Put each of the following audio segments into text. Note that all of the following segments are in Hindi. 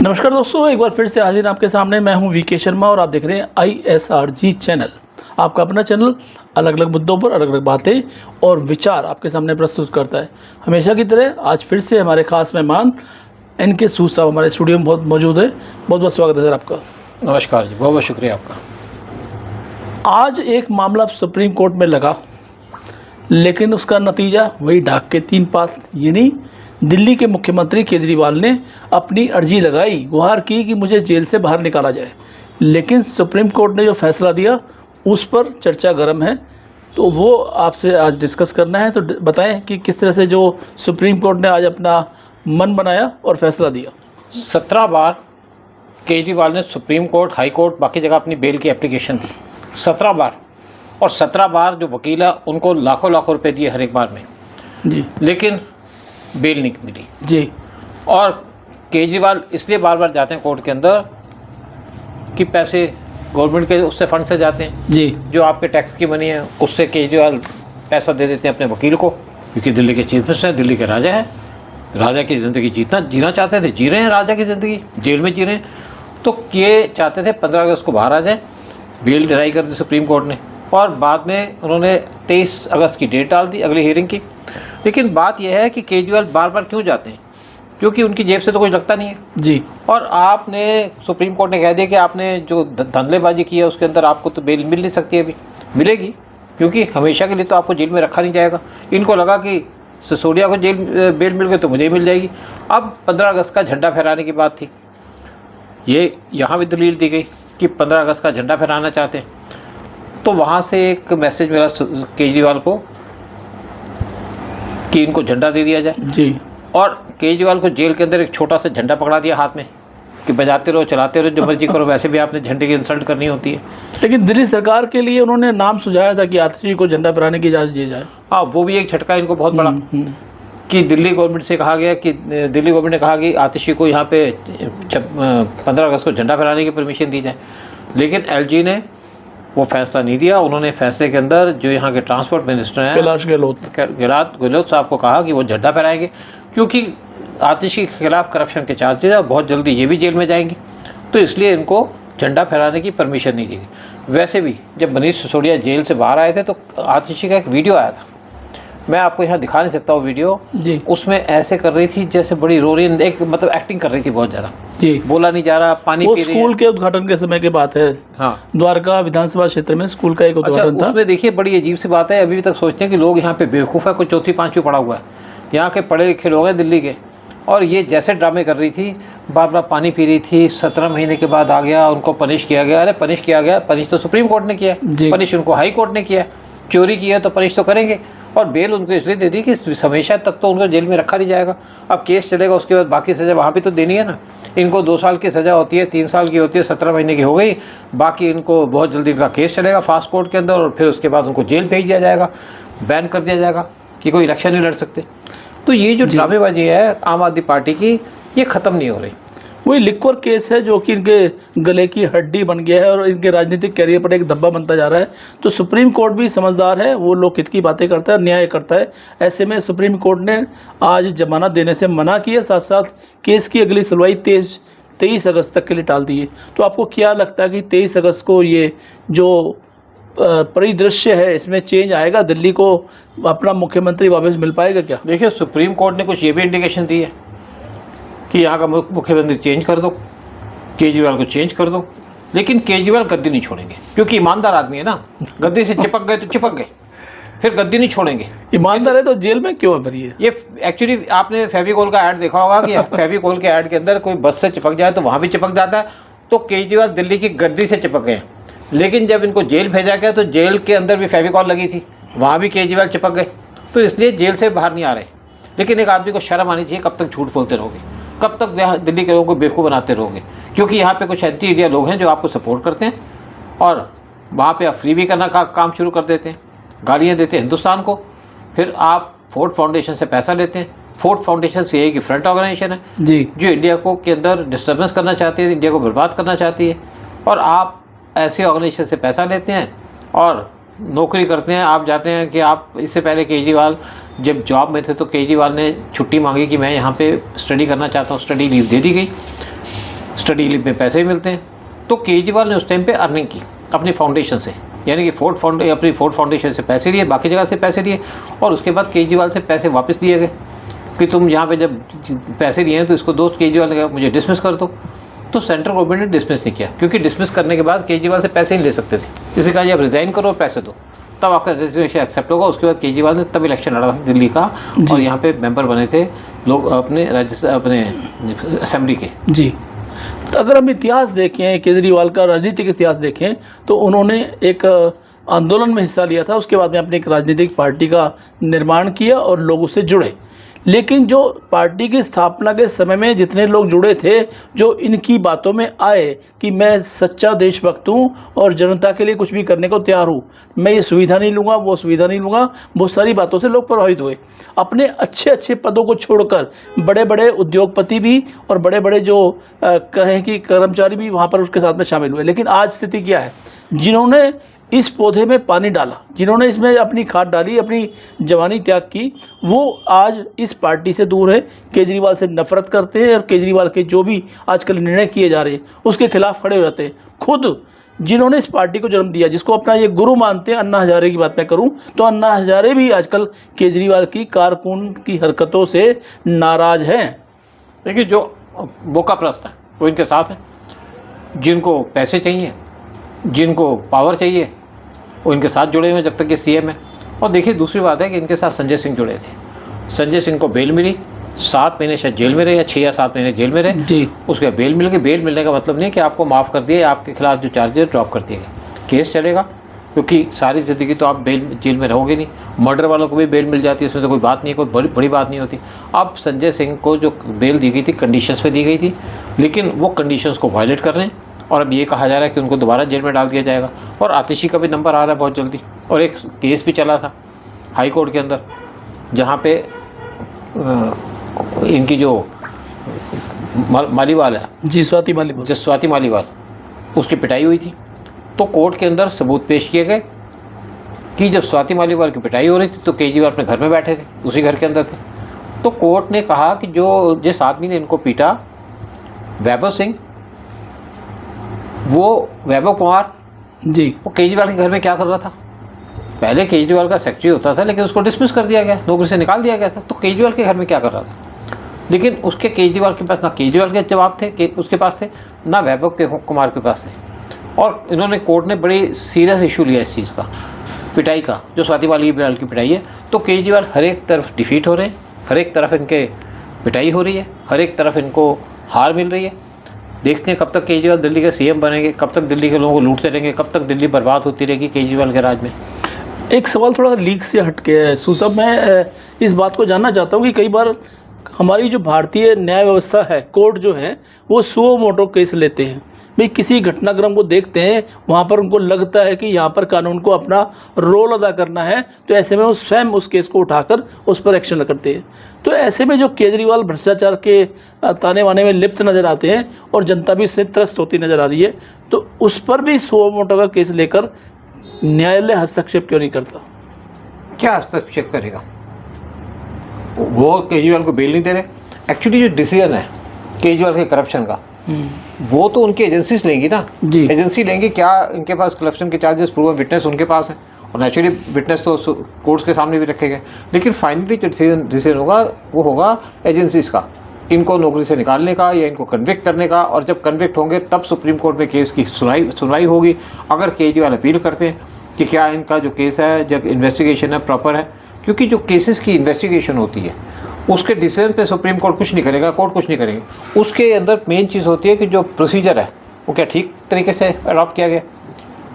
नमस्कार दोस्तों, एक बार फिर से हाजिर आपके सामने मैं हूं वीके शर्मा और आप देख रहे हैं ISRG चैनल। आपका अपना चैनल अलग अलग मुद्दों पर अलग अलग बातें और विचार आपके सामने प्रस्तुत करता है। हमेशा की तरह आज फिर से हमारे खास मेहमान NK सूद साहब हमारे स्टूडियो में मौजूद है। बहुत बहुत स्वागत है सर आपका। नमस्कार जी, बहुत बहुत शुक्रिया आपका। आज एक मामला सुप्रीम कोर्ट में लगा, लेकिन उसका नतीजा वही ढाक के 3 पात, यानी दिल्ली के मुख्यमंत्री केजरीवाल ने अपनी अर्जी लगाई, गुहार की कि मुझे जेल से बाहर निकाला जाए, लेकिन सुप्रीम कोर्ट ने जो फैसला दिया उस पर चर्चा गर्म है। तो वो आपसे आज डिस्कस करना है। तो बताएं कि किस तरह से जो सुप्रीम कोर्ट ने आज अपना मन बनाया और फैसला दिया। 17 बार केजरीवाल ने सुप्रीम कोर्ट, हाई कोर्ट, बाकी जगह अपनी बेल की एप्लीकेशन दी। 17 बार, और 17 बार जो वकील है उनको लाखों लाखों रुपए दिए हर एक बार में जी, लेकिन बेल नहीं मिली जी। और केजरीवाल इसलिए बार बार जाते हैं कोर्ट के अंदर कि पैसे गवर्नमेंट के उससे फंड से जाते हैं जी, जो आपके टैक्स की मनी है, उससे केजरीवाल पैसा दे देते हैं अपने वकील को, क्योंकि दिल्ली के चीफ मिनिस्टर हैं, दिल्ली के राजा हैं, राजा की ज़िंदगी जीना चाहते थे, जी रहे हैं राजा की ज़िंदगी, जेल में जी रहे हैं। तो ये चाहते थे 15 अगस्त को बाहर आ जाए। बेल डिनाई कर दी सुप्रीम कोर्ट ने, और बाद में उन्होंने 23 अगस्त की डेट डाल दी अगली हियरिंग की। लेकिन बात यह है कि केजरीवाल बार बार क्यों जाते हैं, क्योंकि उनकी जेब से तो कुछ लगता नहीं है जी। और आपने सुप्रीम कोर्ट ने कह दिया कि आपने जो धंधलेबाजी की है उसके अंदर आपको तो बेल मिल नहीं सकती, अभी मिलेगी, क्योंकि हमेशा के लिए तो आपको जेल में रखा नहीं जाएगा। इनको लगा कि सिसोदिया को बेल मिल गई तो मुझे ही मिल जाएगी। अब 15 अगस्त का झंडा फहराने की बात थी, ये यहाँ भी दलील दी गई कि 15 अगस्त का झंडा फहराना चाहते हैं। तो वहाँ से एक मैसेज मिला केजरीवाल को कि इनको झंडा दे दिया जाए जी। और केजरीवाल को जेल के अंदर एक छोटा सा झंडा पकड़ा दिया हाथ में कि बजाते रहो, चलाते रहो, जो मर्जी करो, वैसे भी आपने झंडे की इंसल्ट करनी होती है। लेकिन दिल्ली सरकार के लिए उन्होंने नाम सुझाया था कि आतिशी को झंडा फहराने की इजाज़त दी जाए। हाँ, वो भी एक झटका इनको बहुत बड़ा कि दिल्ली गवर्नमेंट से कहा गया कि दिल्ली गवर्नमेंट ने कहा कि आतिशी को यहाँ पे 15 अगस्त को झंडा फहराने की परमिशन दी जाए, लेकिन LG ने वो फैसला नहीं दिया। उन्होंने फैसले के अंदर जो यहाँ के ट्रांसपोर्ट मिनिस्टर हैं कैलाश गहलोत साहब को कहा कि वो झंडा फहराएंगे, क्योंकि आतिशी के खिलाफ करप्शन के चार्जेज है, बहुत जल्दी ये भी जेल में जाएंगे, तो इसलिए इनको झंडा फहराने की परमिशन नहीं दी गई। वैसे भी जब मनीष सिसोदिया जेल से बाहर आए थे तो आतिशी का एक वीडियो आया था, मैं आपको यहाँ दिखा नहीं सकता वो वीडियो जी। उसमें ऐसे कर रही थी जैसे बड़ी रो रही, एक मतलब एक्टिंग कर रही थी बहुत ज़्यादा जी। बोला नहीं जा रहा, पानी वो पी रही स्कूल के उद्घाटन के समय की बात है। हाँ, द्वारका विधानसभा क्षेत्र में स्कूल का एक अच्छा, उद्घाटन था। उसमें देखिए बड़ी अजीब सी बात है, अभी तक सोचते हैं कि लोग यहाँ पे बेवकूफ़ है, कोई 4वीं 5वीं पढ़ा हुआ है, यहाँ के पढ़े लिखे लोग हैं दिल्ली के, और ये जैसे ड्रामे कर रही थी, बार बार पानी पी रही थी, 17 महीने के बाद आ गया, उनको पनिश किया गया। अरे पनिश किया गया, पनिश तो सुप्रीम कोर्ट ने किया, पनिश उनको हाई कोर्ट ने किया, चोरी किया तो पनिश तो करेंगे, और बेल उनको इसलिए दे दी कि हमेशा तक तो उनको जेल में रखा नहीं जाएगा, अब केस चलेगा, उसके बाद बाकी सज़ा वहाँ भी तो देनी है ना। इनको 2 साल की सज़ा होती है, 3 साल की होती है, 17 महीने की हो गई, बाकी इनको बहुत जल्दी इनका केस चलेगा फास्ट कोर्ट के अंदर, और फिर उसके बाद उनको जेल भेज दिया जाएगा, बैन कर दिया जाएगा कि कोई इलेक्शन नहीं लड़ सकते। तो ये जो ड्रामेबाजी है आम आदमी पार्टी की, ये ख़त्म नहीं हो रही। वही लिक्वर केस है जो कि इनके गले की हड्डी बन गया है और इनके राजनीतिक कैरियर पर एक धब्बा बनता जा रहा है। तो सुप्रीम कोर्ट भी समझदार है, वो लोकहित की बातें करता है, न्याय करता है। ऐसे में सुप्रीम कोर्ट ने आज जमानत देने से मना किया, साथ साथ केस की अगली सुनवाई 23 अगस्त तक के लिए टाल दी है। तो आपको क्या लगता है कि 23 अगस्त को ये जो परिदृश्य है इसमें चेंज आएगा, दिल्ली को अपना मुख्यमंत्री वापस मिल पाएगा क्या? देखिए, सुप्रीम कोर्ट ने कुछ ये भी इंडिकेशन दी है कि यहाँ का मुख्यमंत्री चेंज कर दो, केजरीवाल को चेंज कर दो, लेकिन केजरीवाल गद्दी नहीं छोड़ेंगे, क्योंकि ईमानदार आदमी है ना, गद्दी से चिपक गए तो चिपक गए, फिर गद्दी नहीं छोड़ेंगे। ईमानदार है तो जेल में क्यों है फिर ये एक्चुअली आपने फेविकोल का ऐड देखा होगा कि फेविकोल के ऐड के अंदर कोई बस से चिपक जाए तो वहाँ भी चिपक जाता है, तो केजरीवाल दिल्ली की गद्दी से चिपक गए। लेकिन जब इनको जेल भेजा गया तो जेल के अंदर भी फेविकोल लगी थी, वहाँ भी केजरीवाल चिपक गए, तो इसलिए जेल से बाहर नहीं आ रहे। लेकिन एक आदमी को शर्म आनी चाहिए, कब तक झूठ बोलते रहोगे, कब तक दिल्ली के लोगों को बेवकूफ़ बनाते रहोगे, क्योंकि यहाँ पे कुछ एंटी इंडिया लोग हैं जो आपको सपोर्ट करते हैं, और वहाँ पे आप फ्री भी करना का काम शुरू कर देते हैं, गालियाँ देते हैं हिंदुस्तान को। फिर आप फोर्ड फाउंडेशन से पैसा लेते हैं। फोर्ड फाउंडेशन CIA की फ्रंट ऑर्गेनाइजेशन है जी, जो इंडिया को के अंदर डिस्टर्बेंस करना चाहती है, इंडिया को बर्बाद करना चाहती है, और आप ऐसे ऑर्गेनाइजेशन से पैसा लेते हैं और नौकरी करते हैं। आप जाते हैं कि आप, इससे पहले केजरीवाल जब जॉब में थे तो केजरीवाल ने छुट्टी मांगी कि मैं यहाँ पे स्टडी करना चाहता हूँ, स्टडी लीव दे दी गई। स्टडी लीव में पैसे भी मिलते हैं। तो केजरीवाल ने उस टाइम पे अर्निंग की अपनी फाउंडेशन से, यानी कि अपनी फोर्ड फाउंडेशन से पैसे लिए, बाकी जगह से पैसे लिए, और उसके बाद केजरीवाल से पैसे वापस दिए गए कि तुम यहाँ पे जब पैसे लिए हैं तो इसको दोस्त केजरीवाल ने कहा मुझे डिसमिस कर दो। तो सेंट्रल गवर्नमेंट ने डिसमिस नहीं किया, क्योंकि डिसमिस करने के बाद केजरीवाल से पैसे नहीं ले सकते थे। इसी कहा आप रिज़ाइन करो और पैसे दो, तब आपका रेजिग्नेशन एक्सेप्ट होगा। उसके बाद केजरीवाल ने तब इलेक्शन लड़ा था दिल्ली का, और यहाँ पे मेंबर बने थे लोग अपने अपने असेंबली के। जी, तो अगर हम इतिहास देखें, केजरीवाल का राजनीतिक इतिहास देखें, तो उन्होंने एक आंदोलन में हिस्सा लिया था, उसके बाद में अपनी एक राजनीतिक पार्टी का निर्माण किया और लोगों से जुड़े। लेकिन जो पार्टी की स्थापना के समय में जितने लोग जुड़े थे, जो इनकी बातों में आए कि मैं सच्चा देशभक्त हूँ और जनता के लिए कुछ भी करने को तैयार हूँ, मैं ये सुविधा नहीं लूँगा, वो सुविधा नहीं लूँगा, बहुत सारी बातों से लोग प्रभावित हुए। अपने अच्छे अच्छे पदों को छोड़कर बड़े बड़े उद्योगपति भी और बड़े बड़े जो कहें कि कर्मचारी भी वहाँ पर उसके साथ में शामिल हुए। लेकिन आज स्थिति क्या है? जिन्होंने इस पौधे में पानी डाला, जिन्होंने इसमें अपनी खाद डाली, अपनी जवानी त्याग की, वो आज इस पार्टी से दूर है, केजरीवाल से नफरत करते हैं और केजरीवाल के जो भी आजकल निर्णय किए जा रहे हैं उसके खिलाफ खड़े हो जाते हैं। खुद जिन्होंने इस पार्टी को जन्म दिया, जिसको अपना ये गुरु मानते हैं, अन्ना हजारे की बात मैं करूं तो अन्ना हजारे भी आजकल केजरीवाल की कारकुन की हरकतों से नाराज हैं। देखिए, जो मौकाप्रस्त है वो इनके साथ है, जिनको पैसे चाहिए, जिनको पावर चाहिए, वो इनके साथ जुड़े हुए हैं जब तक ये सीएम है। और देखिए, दूसरी बात है कि इनके साथ संजय सिंह जुड़े थे। संजय सिंह को बेल मिली, 7 महीने शायद जेल में रहे, या 6 या 7 महीने जेल में रहे जी। उसके बाद बेल मिल गई। बेल मिलने का मतलब नहीं कि आपको माफ़ कर दिया, आपके खिलाफ जो चार्जेस ड्रॉप कर दिए गए। केस चलेगा, क्योंकि सारी ज़िंदगी तो आप जेल में रहोगे नहीं। मर्डर वालों को भी बेल मिल जाती है, उसमें तो कोई बात नहीं, कोई बड़ी बात नहीं होती। अब संजय सिंह को जो बेल दी गई थी कंडीशंस पे दी गई थी, लेकिन वो कंडीशंस को वायलेट कर रहे हैं, और अब ये कहा जा रहा है कि उनको दोबारा जेल में डाल दिया जाएगा। और आतिशी का भी नंबर आ रहा है बहुत जल्दी, और एक केस भी चला था हाई कोर्ट के अंदर, जहाँ पे इनकी जो मालीवाल है जी, स्वाति मालीवाल, उसकी पिटाई हुई थी। तो कोर्ट के अंदर सबूत पेश किए गए कि जब स्वाति मालीवाल की पिटाई हो रही थी तो केजरीवाल अपने घर में बैठे थे, उसी घर के अंदर थे। तो कोर्ट ने कहा कि जो जिस आदमी ने इनको पीटा, वैभव सिंह, वो वैभव कुमार जी, वो केजरीवाल के घर में क्या कर रहा था? पहले केजरीवाल का सेक्रेटरी होता था, लेकिन उसको डिसमिस कर दिया गया, नौकरी से निकाल दिया गया था। तो केजरीवाल के घर में क्या कर रहा था? लेकिन उसके केजरीवाल के पास ना केजरीवाल के जवाब थे, उसके पास थे ना वैभव कुमार के पास थे। और इन्होंने, कोर्ट ने बड़ी सीरियस इशू लिया इस चीज़ का, पिटाई का, जो स्वाति मालीवाल की पिटाई है। तो केजरीवाल हर एक तरफ डिफीट हो रहे हैं, हर एक तरफ इनके पिटाई हो रही है, हर एक तरफ इनको हार मिल रही है। देखते हैं कब तक केजरीवाल दिल्ली के सीएम बनेंगे, कब तक दिल्ली के लोगों को लूटते रहेंगे, कब तक दिल्ली बर्बाद होती रहेगी केजरीवाल के राज में। एक सवाल थोड़ा लीक से हटके है सुसब, मैं इस बात को जानना चाहता हूँ कि कई बार हमारी जो भारतीय न्याय व्यवस्था है, कोर्ट जो है, वो सुओ मोटो केस लेते हैं। भाई किसी घटनाक्रम को देखते हैं, वहाँ पर उनको लगता है कि यहाँ पर कानून को अपना रोल अदा करना है, तो ऐसे में वो स्वयं उस केस को उठाकर उस पर एक्शन करते हैं। तो ऐसे में जो केजरीवाल भ्रष्टाचार के ताने वाने में लिप्त नज़र आते हैं और जनता भी इससे त्रस्त होती नज़र आ रही है, तो उस पर भी सुओ मोटो का केस लेकर न्यायालय हस्तक्षेप क्यों नहीं करता? क्या हस्तक्षेप करेगा? वो केजरीवाल को बेल नहीं दे रहे। एक्चुअली जो डिसीजन है केजरीवाल के करप्शन का, वो तो उनकी एजेंसीज लेंगी ना जी। एजेंसी लेंगी, क्या इनके पास करप्शन के चार्जेस प्रूव विटनेस उनके पास है, और नेचुरली विटनेस तो कोर्ट्स के सामने भी रखे गए। लेकिन फाइनली जो डिसीजन होगा वो होगा एजेंसीज का, इनको नौकरी से निकालने का या इनको कन्विक्ट करने का। और जब कन्विक्ट होंगे तब सुप्रीम कोर्ट में केस की सुनवाई होगी। अगर केजरीवाल अपील करते हैं कि क्या इनका जो केस है, जब इन्वेस्टिगेशन है प्रॉपर है, क्योंकि जो केसेस की इन्वेस्टिगेशन होती है उसके डिसीजन पे सुप्रीम कोर्ट कुछ नहीं करेगा, कोर्ट कुछ नहीं करेंगे। उसके अंदर मेन चीज़ होती है कि जो प्रोसीजर है वो क्या ठीक तरीके से अडॉप्ट किया गया।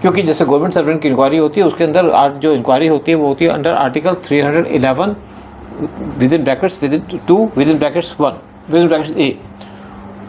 क्योंकि जैसे गवर्नमेंट सर्वेंट की इंक्वायरी होती है, उसके अंदर जो इंक्वायरी होती है वो होती है under article 311 within brackets within 2 within brackets 1 within brackets A.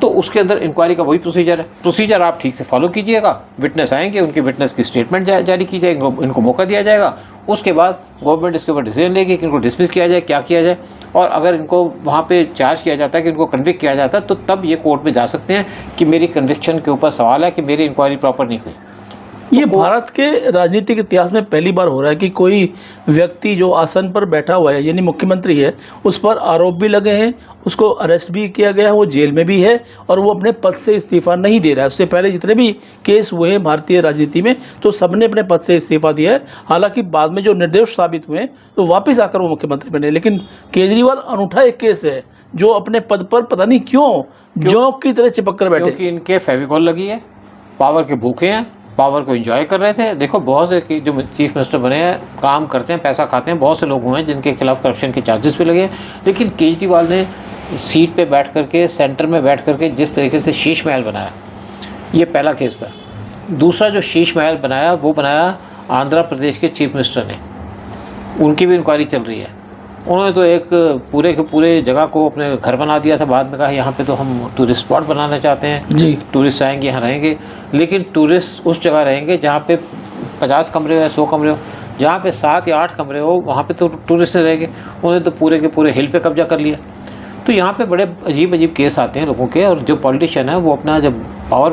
तो उसके अंदर इंक्वायरी का वही प्रोसीजर है। प्रोसीजर आप ठीक से फॉलो कीजिएगा, विटनेस आएंगे, उनकी विटनेस की स्टेटमेंट जारी की जाएगी, इनको मौका दिया जाएगा। उसके बाद गवर्नमेंट इसके ऊपर डिसीजन लेगी कि इनको डिसमिस किया जाए, क्या किया जाए। और अगर इनको वहाँ पे चार्ज किया जाता है कि इनको कन्विक्ट किया जाता है, तो तब ये कोर्ट में जा सकते हैं कि मेरी कन्विक्शन के ऊपर सवाल है कि मेरी इंक्वायरी प्रॉपर नहीं हुई। ये भारत के राजनीतिक इतिहास में पहली बार हो रहा है कि कोई व्यक्ति जो आसन पर बैठा हुआ है यानी मुख्यमंत्री है, उस पर आरोप भी लगे हैं, उसको अरेस्ट भी किया गया है, वो जेल में भी है और वो अपने पद से इस्तीफा नहीं दे रहा है। उससे पहले जितने भी केस हुए हैं भारतीय राजनीति में, तो सबने अपने पद से इस्तीफा दिया है। हालांकि बाद में जो निर्दोष साबित हुए तो वापस आकर वो मुख्यमंत्री बने। लेकिन केजरीवाल अनूठा एक केस है जो अपने पद पर पता नहीं क्यों जोंक की तरह चिपक कर बैठे। क्योंकि इनके फेविकॉल लगी है, पावर के भूखे हैं, पावर को एंजॉय कर रहे थे। देखो बहुत से जो चीफ मिनिस्टर बने हैं, काम करते हैं, पैसा खाते हैं, बहुत से लोग हुए हैं जिनके खिलाफ करप्शन के चार्जेस भी लगे। लेकिन केजरीवाल ने सीट पे बैठ करके, सेंटर में बैठ करके जिस तरीके से शीश महल बनाया, ये पहला केस था। दूसरा जो शीश महल बनाया वो बनाया आंध्र प्रदेश के चीफ मिनिस्टर ने, उनकी भी इंक्वायरी चल रही है। उन्होंने तो एक पूरे के पूरे जगह को अपने घर बना दिया था, बाद में कहा यहाँ पे तो हम टूरिस्ट स्पॉट बनाना चाहते हैं जी, टूरिस्ट आएंगे यहाँ रहेंगे। लेकिन टूरिस्ट उस जगह रहेंगे जहाँ पे 50 कमरे हो या 100 कमरे हो, जहाँ पे 7 या 8 कमरे हो वहाँ पे तो टूरिस्ट नहीं रहेंगे। उन्होंने तो पूरे के पूरे हिल पे कब्जा कर लिया। तो यहाँ पे बड़े अजीब अजीब केस आते हैं लोगों के, और जो पॉलिटिशियन है वो अपना जब पावर